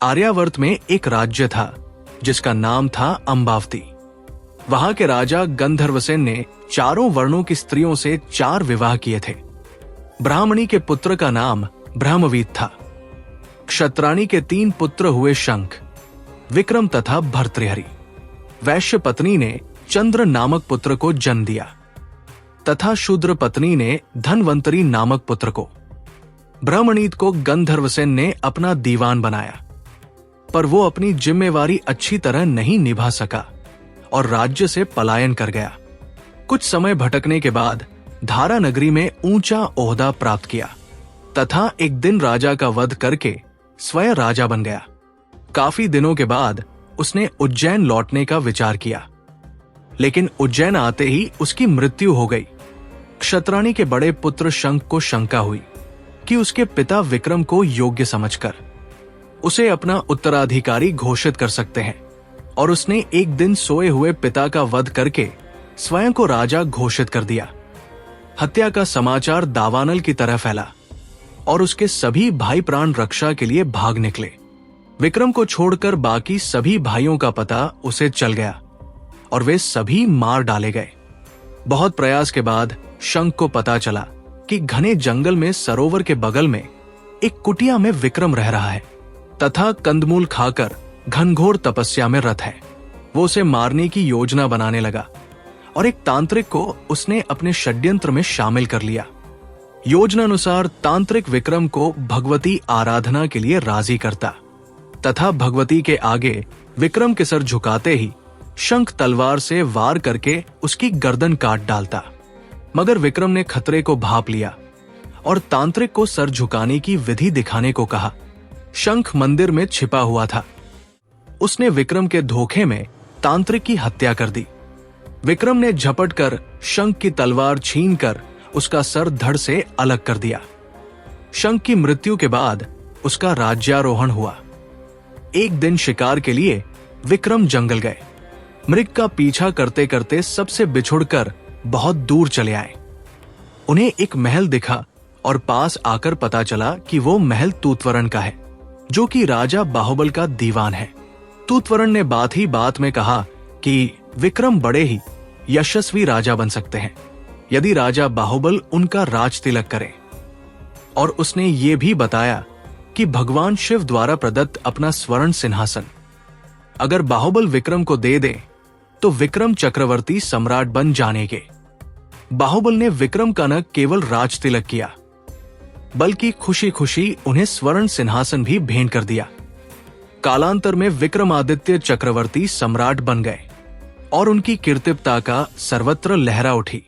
आर्यावर्त में एक राज्य था जिसका नाम था अम्बावती। वहां के राजा गंधर्वसेन ने चारों वर्णों की स्त्रियों से 4 विवाह किए थे। ब्राह्मणी के पुत्र का नाम ब्रह्मवीत था। क्षत्राणी के 3 पुत्र हुए शंख, विक्रम तथा भर्तृहरि। वैश्य पत्नी ने चंद्र नामक पुत्र को जन्म दिया तथा शूद्र पत्नी ने धनवंतरी नामक पुत्र को। ब्रह्मणीत को गंधर्वसेन ने अपना दीवान बनाया, पर वो अपनी जिम्मेवारी अच्छी तरह नहीं निभा सका और राज्य से पलायन कर गया। कुछ समय भटकने के बाद धारा नगरी में ऊंचा ओहदा प्राप्त किया तथा एक दिन राजा का वध करके स्वयं राजा बन गया। काफी दिनों के बाद उसने उज्जैन लौटने का विचार किया, लेकिन उज्जैन आते ही उसकी मृत्यु हो गई। क्षत्राणी के बड़े पुत्र शंख को शंका हुई कि उसके पिता विक्रम को योग्य समझकर उसे अपना उत्तराधिकारी घोषित कर सकते हैं, और उसने एक दिन सोए हुए पिता का वध करके स्वयं को राजा घोषित कर दिया। हत्या का समाचार दावानल की तरह फैला और उसके सभी भाई प्राण रक्षा के लिए भाग निकले। विक्रम को छोड़कर बाकी सभी भाइयों का पता उसे चल गया और वे सभी मार डाले गए। बहुत प्रयास के बाद शंख को पता चला कि घने जंगल में सरोवर के बगल में एक कुटिया में विक्रम रह रहा है तथा कंदमूल खाकर घनघोर तपस्या में रत है। वो उसे मारने की योजना बनाने लगा और एक तांत्रिक को उसने अपने षड्यंत्र में शामिल कर लिया। योजनानुसार तांत्रिक विक्रम को भगवती आराधना के लिए राजी करता तथा भगवती के आगे विक्रम के सर झुकाते ही शंख तलवार से वार करके उसकी गर्दन काट डालता। मगर विक्रम ने खतरे को भांप लिया और तांत्रिक को सर झुकाने की विधि दिखाने को कहा। शंख मंदिर में छिपा हुआ था। उसने विक्रम के धोखे में तांत्रिक की हत्या कर दी। विक्रम ने झपट कर शंख की तलवार छीनकर उसका सर धड़ से अलग कर दिया। शंख की मृत्यु के बाद उसका राज्यारोहण हुआ। एक दिन शिकार के लिए विक्रम जंगल गए। मृग का पीछा करते करते सबसे बिछुड़कर बहुत दूर चले आए। उन्हें एक महल दिखा और पास आकर पता चला कि वो महल तूतवरण का है, जो कि राजा बाहुबल का दीवान है। तूतवरण ने बात ही बात में कहा कि विक्रम बड़े ही यशस्वी राजा बन सकते हैं यदि राजा बाहुबल उनका राज तिलक करे, और उसने ये भी बताया कि भगवान शिव द्वारा प्रदत्त अपना स्वर्ण सिंहासन अगर बाहुबल विक्रम को दे दे तो विक्रम चक्रवर्ती सम्राट बन जानेंगे। बाहुबल ने विक्रम का न केवल राज तिलक किया, बल्कि खुशी खुशी उन्हें स्वर्ण सिंहासन भी भेंट कर दिया। कालांतर में विक्रमादित्य चक्रवर्ती सम्राट बन गए और उनकी कीर्तिमता का सर्वत्र लहरा उठी।